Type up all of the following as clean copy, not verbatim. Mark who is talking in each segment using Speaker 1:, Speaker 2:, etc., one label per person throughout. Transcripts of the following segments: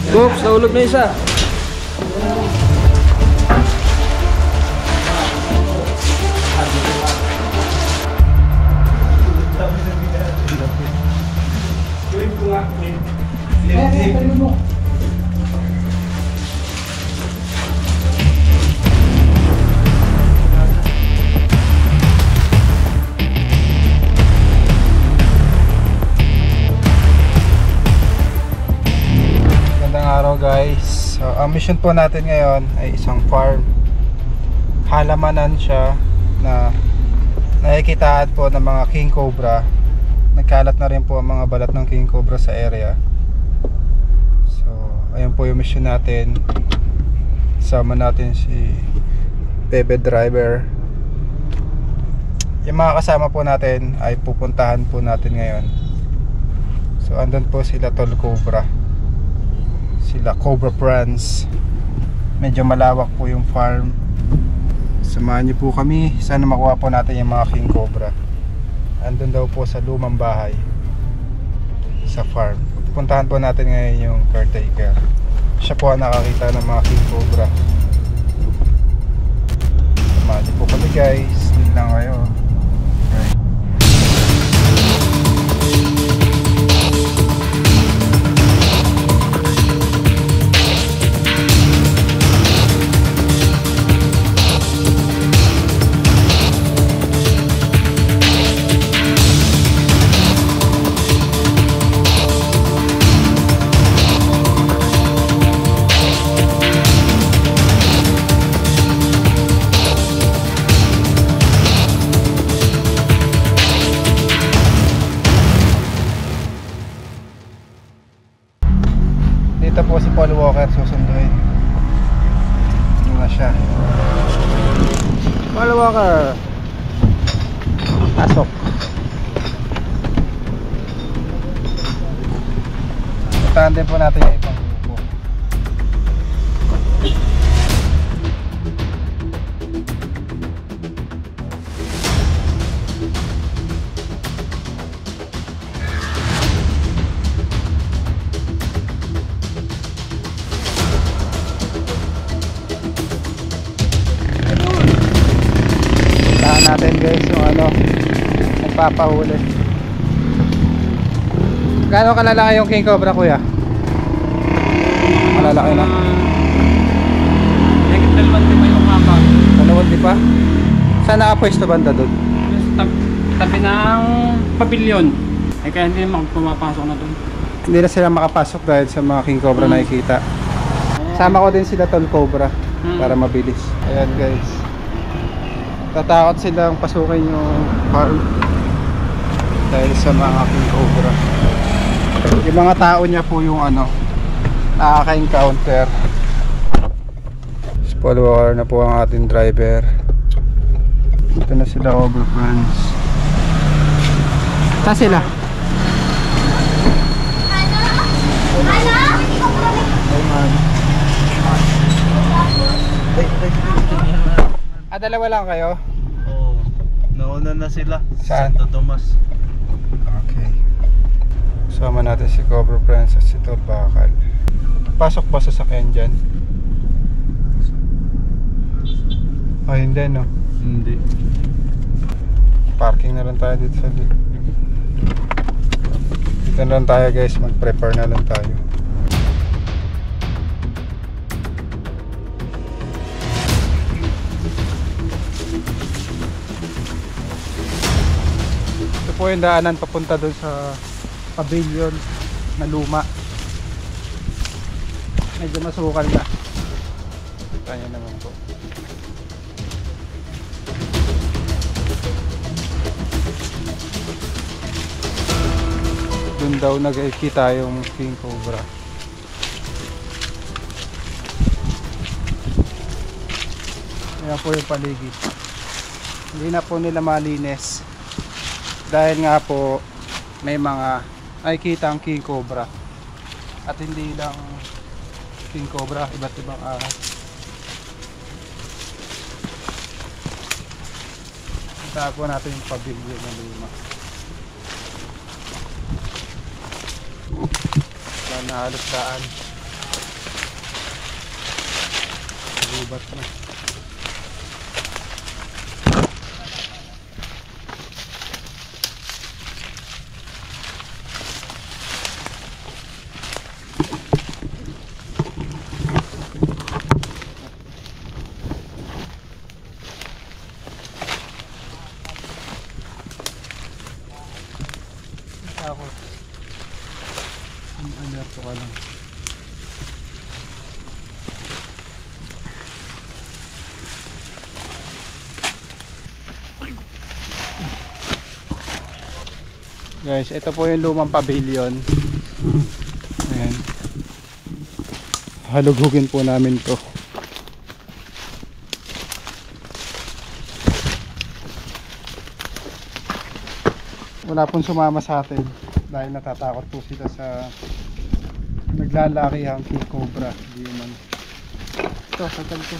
Speaker 1: Oops, nahulog na isa.
Speaker 2: Guys, so, ang mission po natin ngayon ay isang farm. Halamanan siya na nakikitaan po ng mga king cobra. Nagkalat na rin po ang mga balat ng king cobra sa area. So ayun po yung mission natin. Sama natin si Bebe Driver. Yung mga kasama po natin ay pupuntahan po natin ngayon. So andun po sila Tol Cobra, sila Cobra Brands. Medyo malawak po yung farm. Samahan niyo po kami. Sana makuha po natin yung mga king cobra. Andun daw po sa lumang bahay sa farm. Puntahan po natin ngayon yung caretaker. Siya po ang nakakita ng mga king cobra. Samahan niyo po kami guys. Dito lang kayo. Okay. Dito po si Paul Walker susunduin. Ito na siya. Paul Walker, pasok. Puntahan din po natin yung ibang grupo. Natin guys yung ano, nagpapahuli. Gaano kalalaki yung king cobra kuya? Malalaki na?
Speaker 1: Dalawang di pa yung mapa.
Speaker 2: Dalawang di pa? Saan nakapwesto banda doon?
Speaker 1: Tabi ng pabilyon. Ay kaya hindi naman pumapasok na doon.
Speaker 2: Hindi na sila makapasok dahil sa mga king cobra nakikita. Sama ko din sila Tol Cobra para mabilis. Ayan guys, tatakot silang pasukin yung farm dahil sa mga king cobra. Yung mga tao niya po yung ano, nakaka-encounter. Follower na po ang ating driver. Ito na sila, Cobra Brands. Saan sila? Dalawa lang kayo?
Speaker 3: Oo. Nauna na sila.
Speaker 2: Saan?
Speaker 3: Santo Tomas.
Speaker 2: Okay. Sama natin si Cobra Brands at si Tol Bakal. Pasok ba sa sakyan dyan? Oh, hindi no?
Speaker 3: Hindi.
Speaker 2: Parking na lang tayo dito sa dito. Dito na lang tayo guys, mag-prepare na lang tayo. Ito po yung daanan papunta doon sa pavilion na luma. Medyo masukal na. Kanya naman po. Doon daw nagkikita yung king cobra. Ayan po yung paligid. Hindi na po nila malinis dahil nga po may mga nakikita ang king cobra. At hindi lang king cobra, iba't ibang ahas. Itago po natin yung pavilion na luma. Wala na halos daan. lubat na. Ako. Alerto ka lang. Guys, ito po yung lumang pavilion. Ayan. Halugugin po namin to. Wala pong sumama sa atin dahil natatakot po sila sa naglalakihang king cobra. Di man. Ito, satal ko.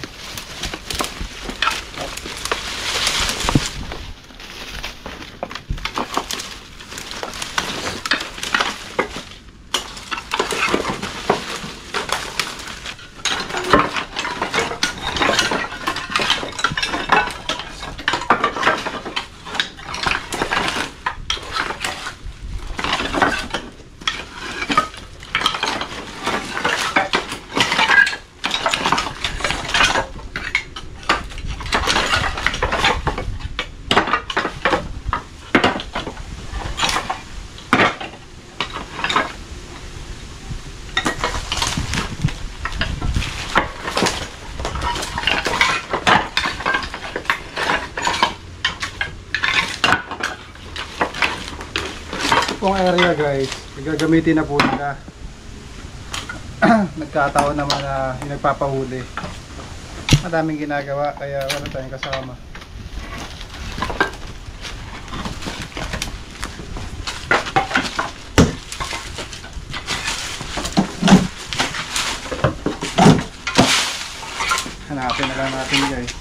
Speaker 2: Pong area guys, gagamitin na po nila. Nagkataon naman na yung nagpapahuli. Madaming ginagawa kaya wala tayong kasama. Hanapin na lang natin guys.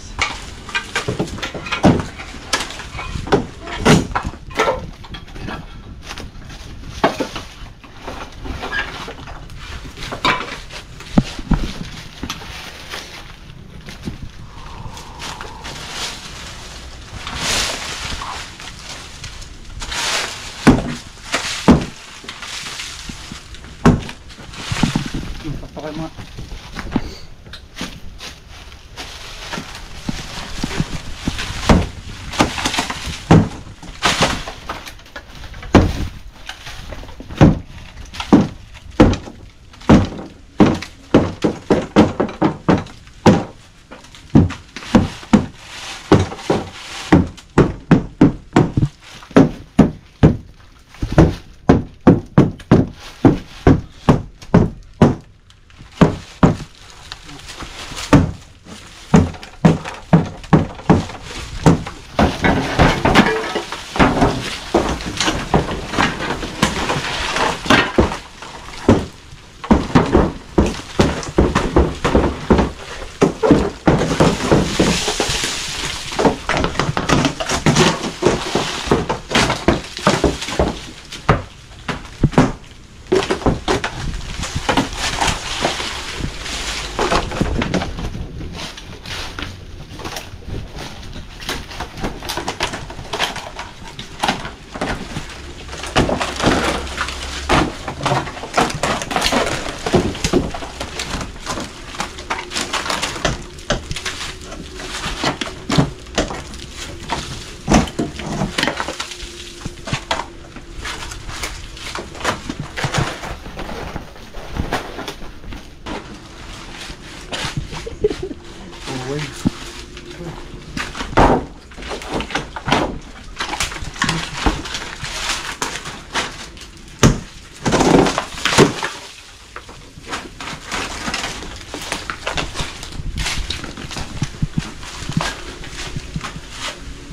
Speaker 2: Pakay mga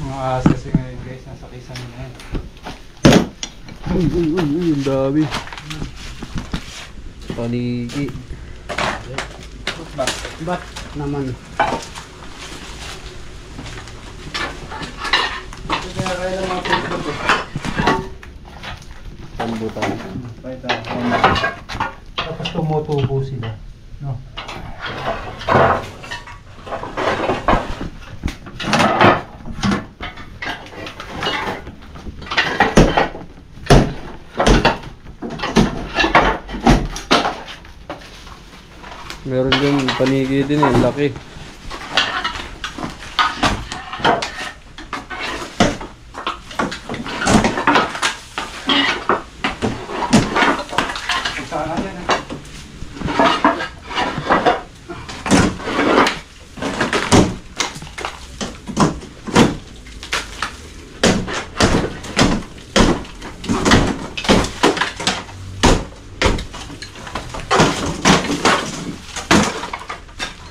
Speaker 2: mga ahas kasi ngayon guys, nasa kisan na yan.
Speaker 3: Uy, ang dami. Paniki.
Speaker 2: Bat naman. Kaya kaya lang mga puto to.
Speaker 3: Pambutan.
Speaker 2: Tapos tumutubo sila. No?
Speaker 4: Meron din paniki din eh, laki.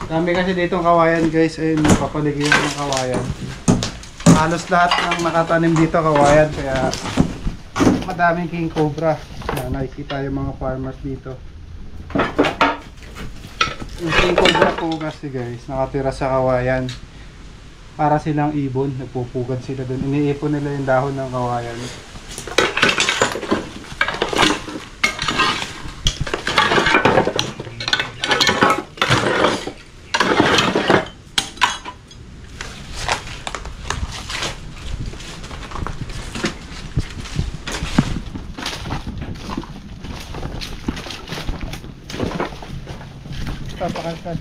Speaker 2: Dami kasi ditong kawayan guys, ayun, papaligyan ng kawayan. Halos lahat ng nakatanim dito kawayan, kaya madaming king cobra. Yan, nakikita yung mga farmers dito. Yung king cobra po kasi guys, nakatira sa kawayan. Para silang ibon, nagpupugad sila dun. Iniipon nila yung dahon ng kawayan. Papakalkan.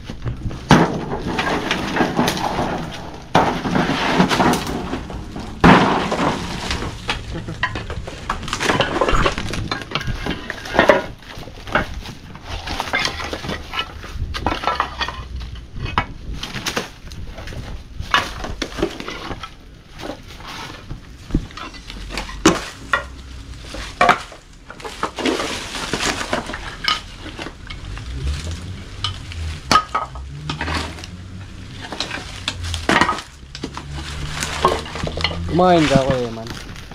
Speaker 4: Kumain ka Kuya Eman?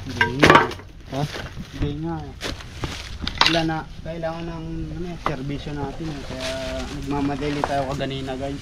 Speaker 2: Hindi nga.
Speaker 4: Ha?
Speaker 2: Hindi nga. Wala na. Kailangan ng servisyo natin. Kaya nagmamadali tayo kaganina guys.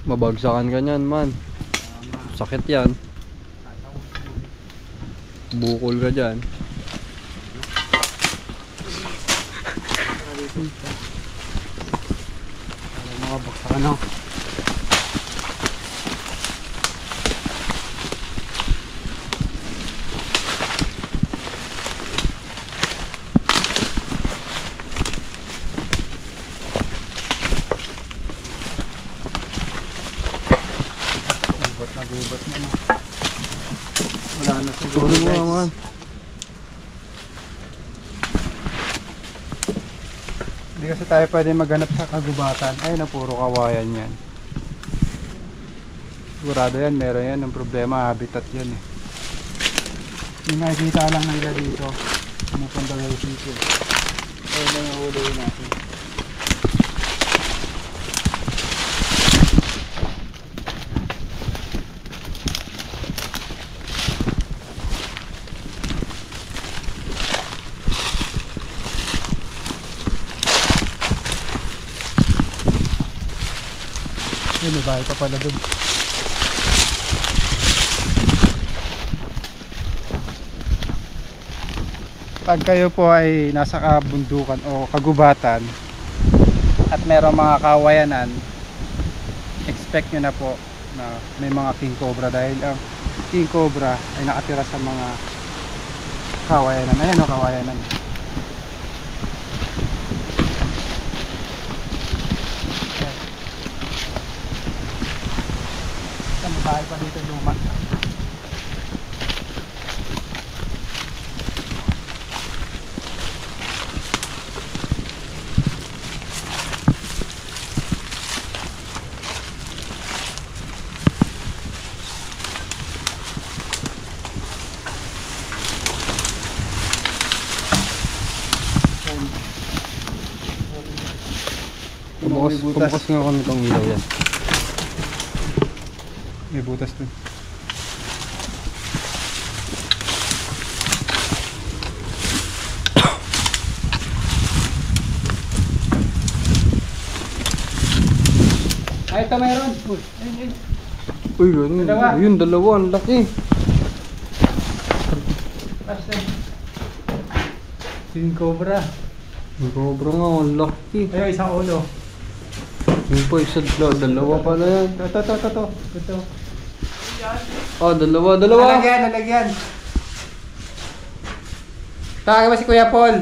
Speaker 4: Mabagsakan ka niyan man. Sakit yan. Bukol ka dyan.
Speaker 2: Mga baksakan no. Nagubat na no. Wala na siguro
Speaker 4: Tulong mo
Speaker 2: guys.
Speaker 4: man.
Speaker 2: Hindi kasi tayo pwede maghanap sa kagubatan. Ay na puro kawayan yan. Sigurado yan, meron yan. Ang problema, habitat yan eh. Yung nakikita lang nila dito. Pumupunta kayo dito. Ayun na yung huliin natin. May bahay pa pala dun. Pag kayo po ay nasa kabundukan o kagubatan at merong mga kawayanan, expect nyo na po na may mga king cobra dahil ang king cobra ay nakatira sa mga kawayanan. Ayan o, kawayanan. Bahay pa dito luma. Bukas
Speaker 4: nga kami itong ilaw yan.
Speaker 2: May butas dun.
Speaker 1: Ay, ito mayroon. Ayun.
Speaker 4: Uy, yun.
Speaker 1: Dalawa.
Speaker 4: Ayun, dalawa. Ang laki.
Speaker 1: Basta. King Cobra.
Speaker 4: Ang cobra nga, ang laki.
Speaker 1: Ayun, isang ulo.
Speaker 4: Yung pa isa, dalawa pala yan.
Speaker 1: Ito.
Speaker 4: Oh, dalawa.
Speaker 2: Lalagyan. Tawagin mo si Kuya Paul.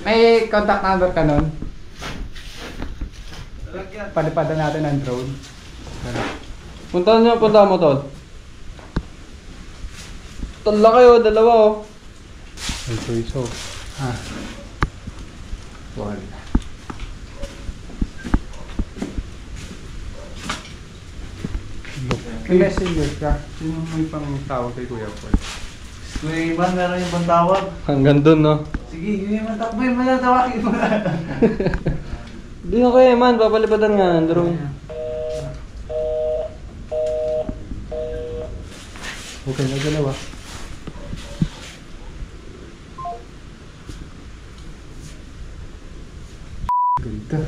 Speaker 2: May contact number ka nun? Palipadan natin ang drone.
Speaker 4: Punta mo, tol. Tol, laki oh, dalawa oh.
Speaker 2: Ay, so.
Speaker 1: Ah.
Speaker 2: Wala. May messenger ka. Sino may pang tawag kay Kuya Paul?
Speaker 3: May iman, meron yung ibang tawag.
Speaker 4: Hanggang dun, no?
Speaker 3: Sige, yung iman takbo yung manatawagin mo na.
Speaker 4: Di na kaya man, papalipadan nga ng drone.
Speaker 2: Okay na dalawa. Ganda.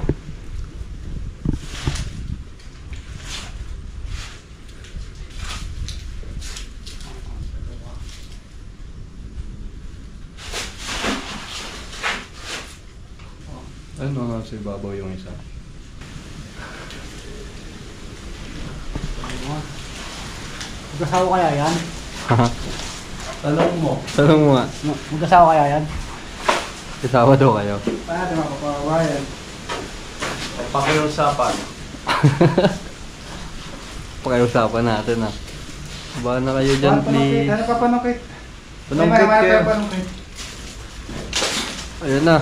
Speaker 4: Ano nga sa ibabaw yung isa?
Speaker 1: Mag-asawa kaya yan?
Speaker 3: Tanong mo.
Speaker 4: Tanong mo nga.
Speaker 1: Mag-asawa kaya yan?
Speaker 4: Kasawa daw kayo.
Speaker 2: Paano natin makapawayan?
Speaker 3: Pakiusapan.
Speaker 4: Pakiusapan natin ah. Baka na kayo dyan, please.
Speaker 2: Ano pa panungkit?
Speaker 4: Panungkit kayo.
Speaker 2: Panungkit.
Speaker 4: Ayan na.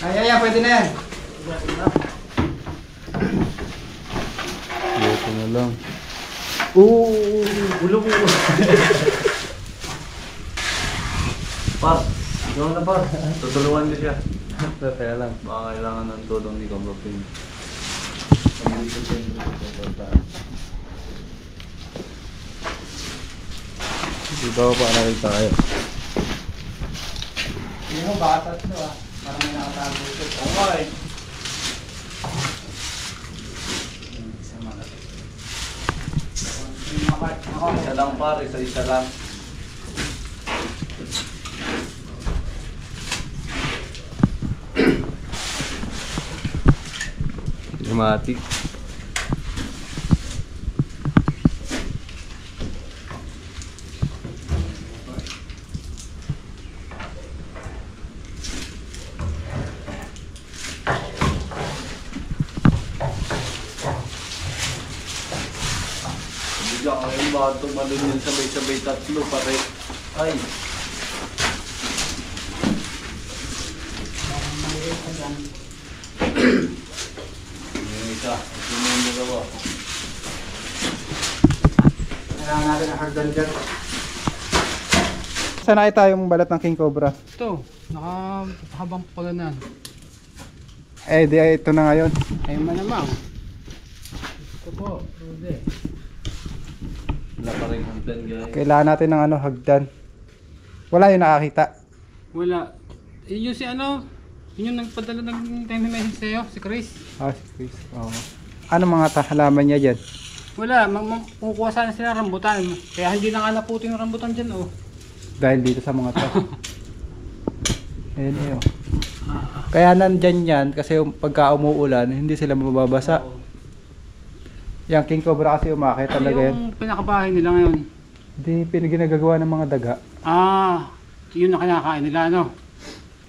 Speaker 2: Ay, pwede na yan.
Speaker 4: Ito na lang.
Speaker 3: Bulong mo. Par, gawin na par. Tutulungan ko siya.
Speaker 4: Kaya lang.
Speaker 3: Baka kailangan ng tulong ni Cobra Pin.
Speaker 4: Dito pa na rin tayo.
Speaker 2: Hindi mo batas to ah. Parang may nakatago ito.
Speaker 3: Okay. Isa lang par, isa lang.
Speaker 4: Dramatic.
Speaker 3: Bigyan ka yung baka tumalun yun sabay-sabay tatlo pare. Ay. Yung isa, yung dalawa.
Speaker 2: Kailangan natin ang hagdan dyan. Saan nakita yung balat ng King Cobra?
Speaker 1: Ito, nakahabang pala na.
Speaker 2: Eh, di ito na ngayon.
Speaker 1: Ay malamang. Ito po, Rude.
Speaker 3: Wala pa rin hagdan guys.
Speaker 2: Kailangan natin ng hagdan. Wala yung nakakita.
Speaker 1: Wala. Yun yung si ano, yun yung nagpadala ng time message sa'yo, si Chris.
Speaker 2: Ah, si Chris. Oo. Ano mga halaman niya dyan?
Speaker 1: Wala, kukuha sana sila rambutan. Kaya hindi na nga naputi yung rambutan dyan oh.
Speaker 2: Dahil dito sa mga to. Ayan eh, oh. Kaya nandyan yan kasi pagka umuulan, hindi sila mababasa. Yung King Cobra kasi umakit talaga yan.
Speaker 1: Yung pinakabahay nila ngayon.
Speaker 2: Hindi pinaginagagawa ng mga daga.
Speaker 1: Ah, yun na kinakain nila ano.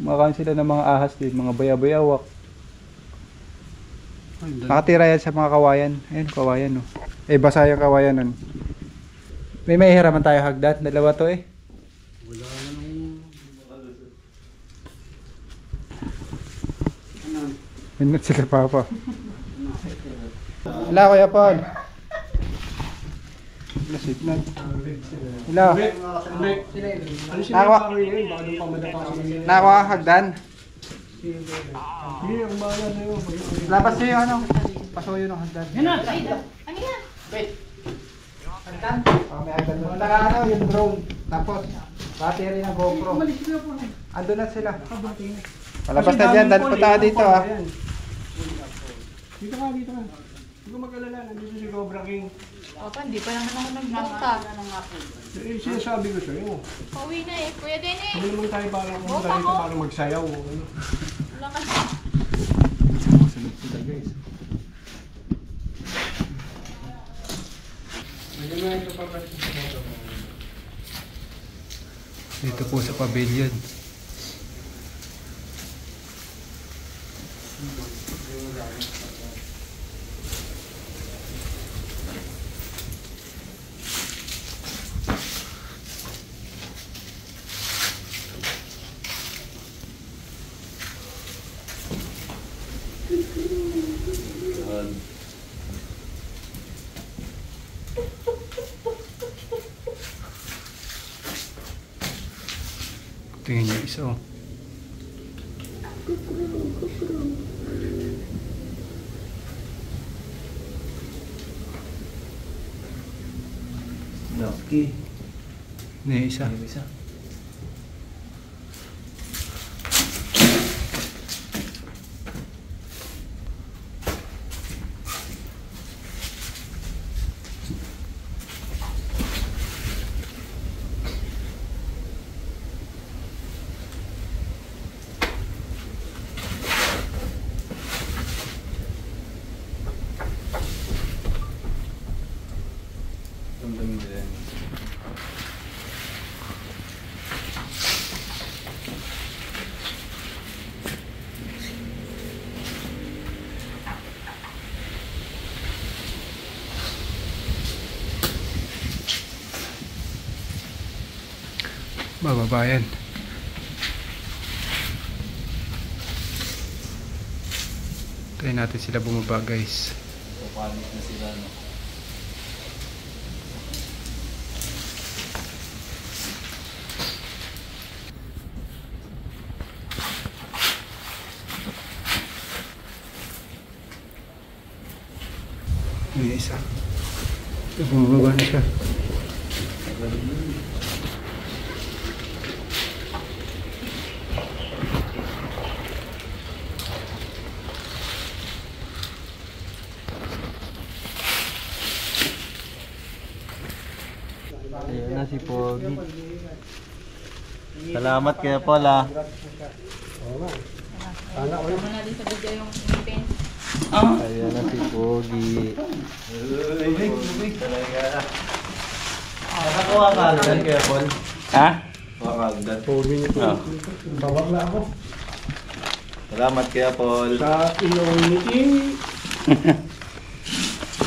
Speaker 2: Makain sila ng mga ahas din, mga bayabayawak.
Speaker 1: Ay,
Speaker 2: Nakatira yan sa mga kawayan. Ayun, kawayan oh. Eh, basa yung kawayan nun. May mahihiraman tayo hagdan. Dalawa to eh.
Speaker 1: wala na nung... Ano?
Speaker 2: Minut sila papa. Wala Kuya Paul. Nasignal. Hello. Nako. Nako, hagdan. Labas niyo yung ano. Pasuyo ng hagdan.
Speaker 5: Ano yan?
Speaker 2: Hagdan? Oh, may hagdan doon. Naka ano, yung drone. Tapos, battery ng GoPro. Andun na sila. Palabas na dyan. Dahil punta ka dito ah.
Speaker 6: Dito ka. Hindi ko mag-alala. Nandito si Cobra King.
Speaker 5: Opa, hindi pa naman ako nagpunta.
Speaker 6: Eh, sinasabi ko sa'yo.
Speaker 5: Pauwi na eh. Kuya Denny.
Speaker 6: Hindi naman tayo parang pumunta rito para magsayaw. Ano?
Speaker 5: Wala ka.
Speaker 6: Sunod sila guys.
Speaker 2: Dito po sa pavilion. Tingnan niyo isa oh.
Speaker 3: Lucky.
Speaker 2: May isa. Bababayan. Tayo natin sila bumaba guys.
Speaker 3: Papanik na sila, no?
Speaker 2: May isa. Bumababa na siya.
Speaker 4: Ayun na si Pogi.
Speaker 3: Salamat kaya Paul, ah.
Speaker 5: Tama na din sa video yung pen.
Speaker 4: Ayun na si Pogi.
Speaker 3: Talaga. Nakakuha ka agad kaya Paul?
Speaker 1: Ha?
Speaker 3: Kuha ka agad.
Speaker 6: Pogi niyo po. Bawag na ako.
Speaker 3: Salamat kaya Paul.
Speaker 6: Sa ilong ni King.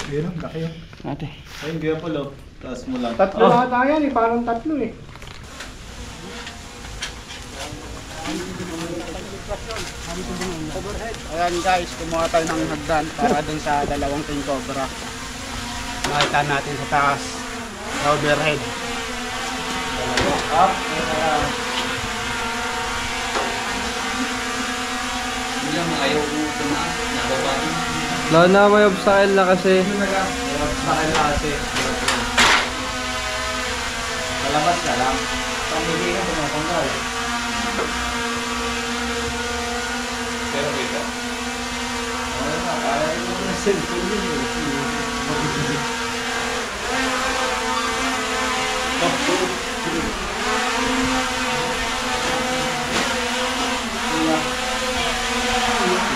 Speaker 6: Pero, laki yun.
Speaker 1: Ate.
Speaker 3: Ayun kaya Paul, oh. Taas mo lang.
Speaker 6: Tatlo ata yan eh. Parang tatlo eh.
Speaker 2: Ayan guys, kumuha tayo ng hagdan para dun sa dalawang king cobra. Nakita natin sa taas. Overhead. Up.
Speaker 4: Lalo na may obstacle na kasi.
Speaker 3: Bakit na kasi? Palabas ka lang. Pamili ka tumatanggal. Pero kita. Ano na, kaya ito na cellphone yun eh.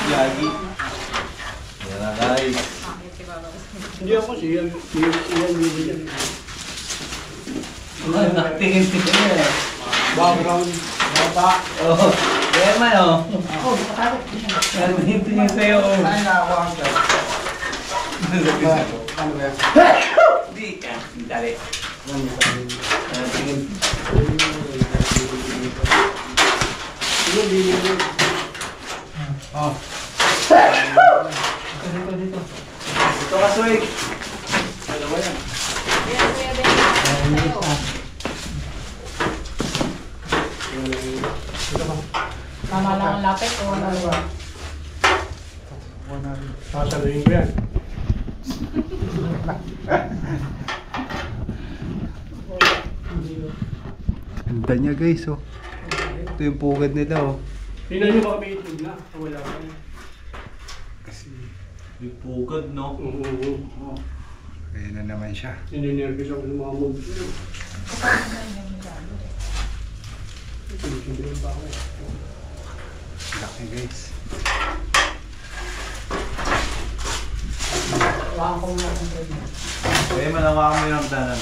Speaker 3: Yagi. Yan na guys.
Speaker 6: Hindi ako siya. Iyan bibigyan.
Speaker 3: Tingin-tingin eh.
Speaker 6: Background. Bata.
Speaker 3: Oh, kaya man oh. Tingin sa'yo oh.
Speaker 2: Saan na ako ang guys? Ano ba yan?
Speaker 3: Di ka, dali. Tingin.
Speaker 2: Oh.
Speaker 3: Dito ka, Swig.
Speaker 5: Kuya sa'yo. Tama lang ang lapit o ano yun?
Speaker 6: Sasaluhin ko yan.
Speaker 2: Ganda niya guys oh. Ito yung pugad nila oh.
Speaker 6: Tingnan nyo baka may itlog na. Wala ka.
Speaker 3: May pugad, no?
Speaker 6: Oo.
Speaker 2: Ayan na naman siya.
Speaker 6: Sininervous ako ng mga moves. Sininervous ba ako?
Speaker 2: Laki guys.
Speaker 3: Kaya malawa mo yung danan.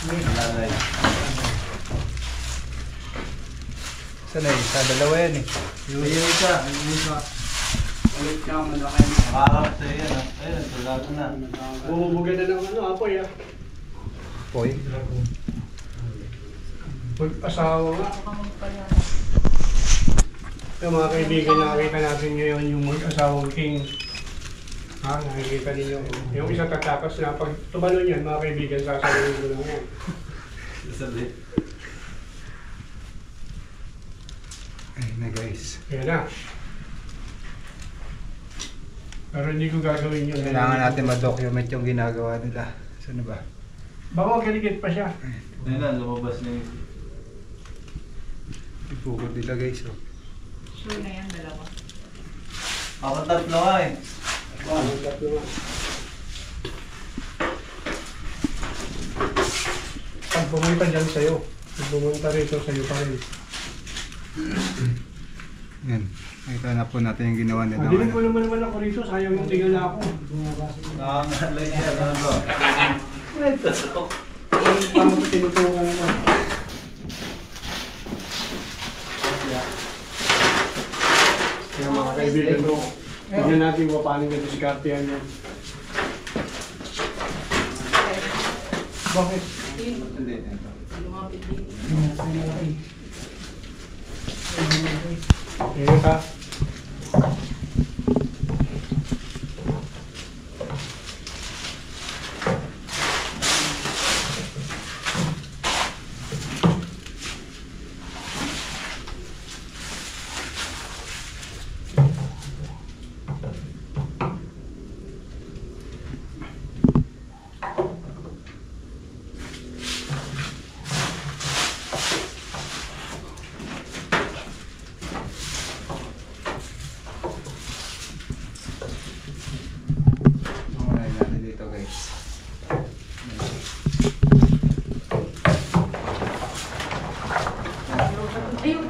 Speaker 3: Lalay.
Speaker 2: Saan na isa? Dalawa yan eh.
Speaker 3: Yung isa.
Speaker 6: Ulit ka, malaki.
Speaker 3: Makakarap sa'yo yan, ha? Ayun, tulado na.
Speaker 6: Bumubuga na ng ano, apoy ah.
Speaker 2: Poy.
Speaker 6: Mag-asawa nga. Yung mga kaibigan, nakikita natin ngayon yung mag-asawang king. Ha, nakikita ninyo. Yung isa tatapos na pag tumalon yan, mga kaibigan, sasaluhin ko lang yan.
Speaker 3: Sabi.
Speaker 2: Ayun na guys.
Speaker 6: Kaya na. Pero hindi ko gagawin yun.
Speaker 2: Kailangan natin ma-document yung ginagawa nila. Saan na ba?
Speaker 6: Baka magkalikit pa siya.
Speaker 3: Ayun na, lumabas na yung...
Speaker 2: Yung pugad nila guys oh.
Speaker 5: Sure na yan, dalawa.
Speaker 3: Ako tatlo nga eh.
Speaker 6: Ang tatlo nga. Pag pumunta dyan sa'yo, pag pumunta rito sa'yo pa rin.
Speaker 2: Yan. Nakita na po natin yung ginawa nila.
Speaker 6: Dinig ko naman ako rito, sayang yung tingnan na ako.
Speaker 3: Nakakalay niya, ano ba?
Speaker 6: Paano ko tinutukan mo? Kaya mga kaibigan ko, tignan natin kung paano nga diskartehan yan. Bakit?
Speaker 2: Hindi, ito.
Speaker 5: Lumapit din.
Speaker 6: Kaya ka?
Speaker 2: Unahin natin dito guys.
Speaker 5: Ayun!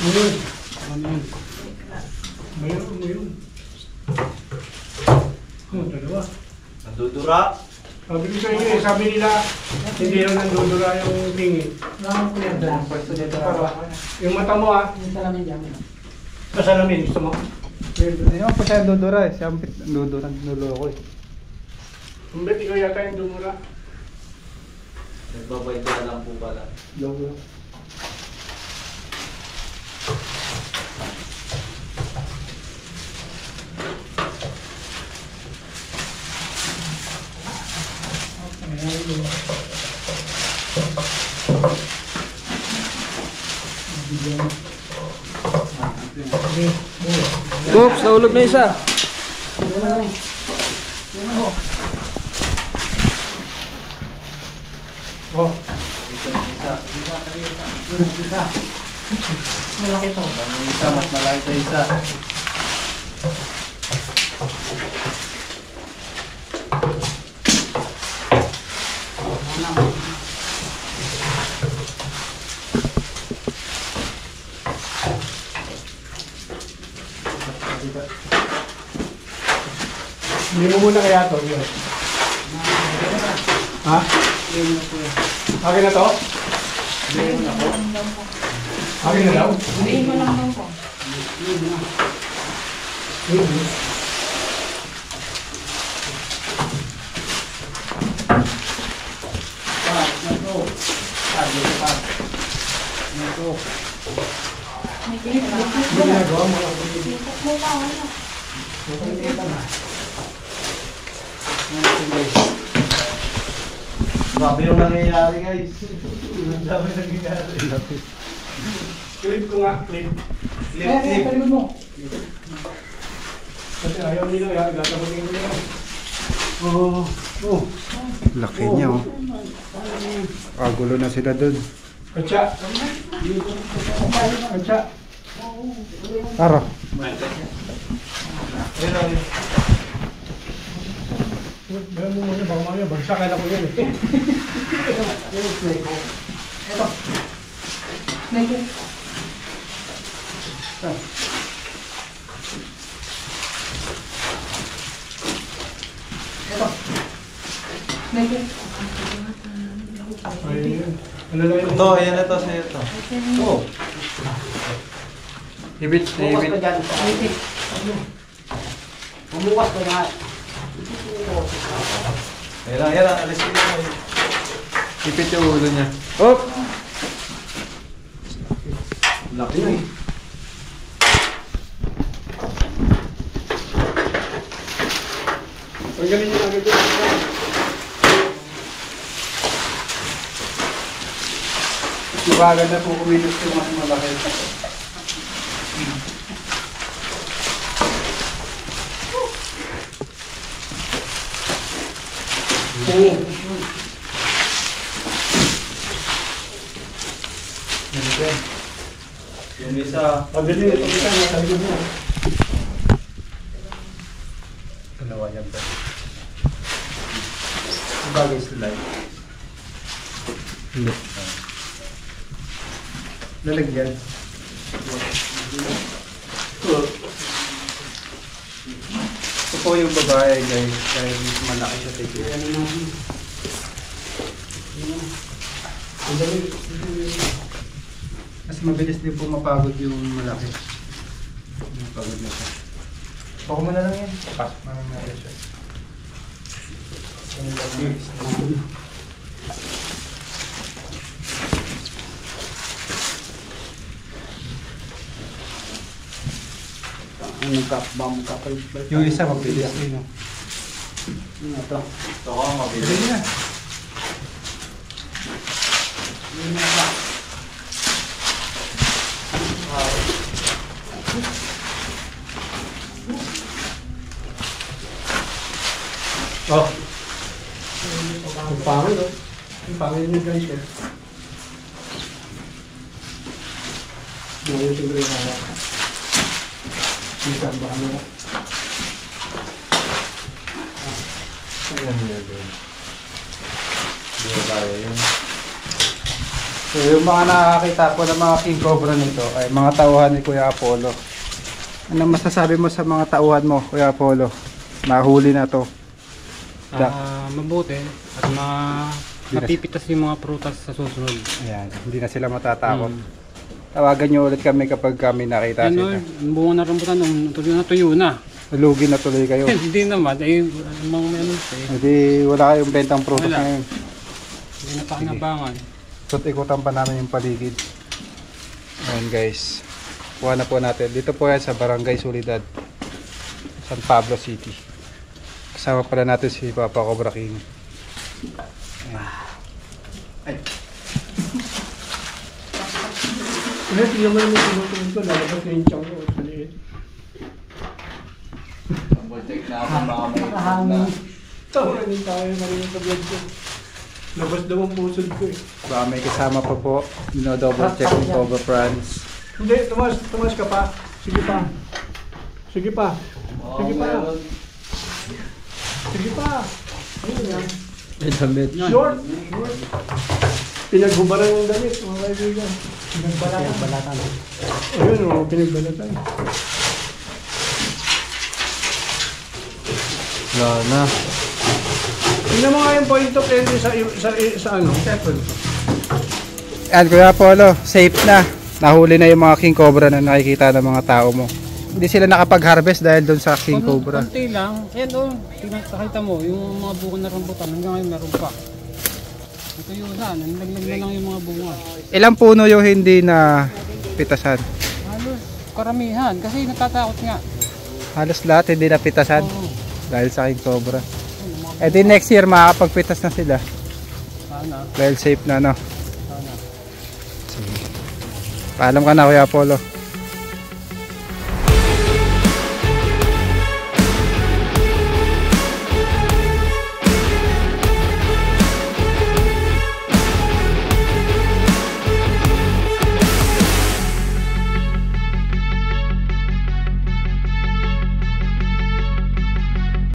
Speaker 6: Ngayon. Ano yun? Ngayon. Dalawa.
Speaker 3: Nandudura.
Speaker 6: Sabi ko sa inyo eh, sabi nila, hindi lang nandudura yung tingin. Yung mata mo ah. Pasalamin, gusto mo?
Speaker 2: Hindi naman po siya dudura eh. Siya ang dudura. Nuloko eh.
Speaker 6: Umbet, ikaw yata yung dumura.
Speaker 3: Nagbabay ka lang po pala.
Speaker 6: Logo.
Speaker 4: Oops, nahulog na isa.
Speaker 6: Oh,
Speaker 3: Ang isa, mas malaki sa isa.
Speaker 6: hindi mo muna kaya to. Yun. Ha? Akin na to? Akin na daw?
Speaker 5: Sabihin mo lang daw ko. May
Speaker 6: Ginagawa mo lang.
Speaker 3: Grabe yung nangyayari guys. Ang dami nangyayari.
Speaker 6: Clip ko nga, clip.
Speaker 3: Clip.
Speaker 6: Kasi ayaw nila, gataputin ko nila.
Speaker 2: Laki niya oh. Gulo na sila dun.
Speaker 6: Katsa. Katsa.
Speaker 2: Tara.
Speaker 6: Gawin mo muna, baka mamaya, bagsakan ako yan eh.
Speaker 5: Ito. Snake. Ito. Snake.
Speaker 6: Ayun. Ano lang yun?
Speaker 3: Ito, ayan na to sa'yo to.
Speaker 6: Oo.
Speaker 2: Ibit, ibit.
Speaker 5: Bumukas ko na.
Speaker 3: Ayan lang, alisin mo.
Speaker 2: Ipit yung ulo niya. Oh!
Speaker 3: Laki na eh.
Speaker 6: Paggalin nyo agad yun.
Speaker 2: Ibagan na po kumilos yung mas malaki.
Speaker 3: Yung isa.
Speaker 6: Paggalin nyo, paggalin nyo, sabi mo.
Speaker 2: Dalawa yan ba? Bagay slide. Hindi. Lalagyan. Ito po yung babae guys. Dahil malaki siya tigil. Mas mabilis din po mapagod yung malaki. Mapagod na siya. Pako mo na lang yan. Pasok na lang natin siya. Yung isa mabilis din.
Speaker 3: Ito ko, mabilis.
Speaker 2: Sige na.
Speaker 6: Oh. Ang pangil oh. Ang pangil nyo guys eh. Ngayon siguro yung hawak. Minsan ba ano?
Speaker 3: Ayan yun. Hindi ko kaya yun.
Speaker 2: So yung mga nakakita ko ng mga king cobra nito ay mga tauhan ni Kuya Apollo. Anong masasabi mo sa mga tauhan mo, Kuya Apollo? Nahuli na to.
Speaker 1: Mabuti at mapipitas yung mga prutas sa susunod.
Speaker 2: Ayan, hindi na sila matatakot. Tawagan nyo ulit kami kapag kami nakita
Speaker 1: Yan
Speaker 2: sila.
Speaker 1: ang bunga na rambutan nung tuyo na.
Speaker 2: Nalugi na tuloy kayo.
Speaker 1: Hindi naman, mga may ano eh.
Speaker 2: Hindi wala kayong bentang prutas
Speaker 1: Wala.
Speaker 2: ngayon.
Speaker 1: Hindi na pakinabangan.
Speaker 2: So ikutan pa namin yung paligid. Ayan guys. Kuha na po natin. Dito po yan sa Barangay Soledad, San Pablo City. Kasama pala natin si Papa Cobra King. Ayan.
Speaker 6: Kaya tingnan mo naman sinusunod ko, lalabas na yung tiyan ko. Maliit.
Speaker 3: Double-check na ako baka may na.
Speaker 6: Tawa rin tayo marimit sa vlog ko. Labas daw ang pusod ko eh.
Speaker 2: Baka may kasama pa po. Double check yung Cobra Prawns.
Speaker 6: Hindi, tumas ka pa. Sige pa. Sige pa. Sige pa.
Speaker 3: meron.
Speaker 6: Sige pa. Ano yan?
Speaker 2: May damit.
Speaker 6: Short. Pinaghubaran yung damit, mga kaibigan. Pinagbalatan. Ayun, pinagbalatan.
Speaker 2: Wala na.
Speaker 6: Tingnan mo nga yung point of entry sa ano?
Speaker 2: Yan Kuya Apollo, safe na. Nahuli na yung mga king cobra na nakikita ng mga tao mo. Hindi sila nakapag-harvest dahil doon sa king cobra.
Speaker 1: Konti lang. Ayan o, nakita mo, yung mga bunga na rambutan hanggang ngayon meron pa. Ito yun na, nalaglag na lang yung mga bunga.
Speaker 2: Ilang puno yung hindi na pitasan?
Speaker 1: Halos, karamihan, kasi natatakot nga.
Speaker 2: Halos lahat hindi na pitasan
Speaker 1: Oo.
Speaker 2: dahil sa king cobra. Eh di next year makakapagpitas na sila.
Speaker 1: Sana.
Speaker 2: Dahil safe na, no?
Speaker 1: Sana.
Speaker 2: Sige. Paalam ka na, Kuya Apollo.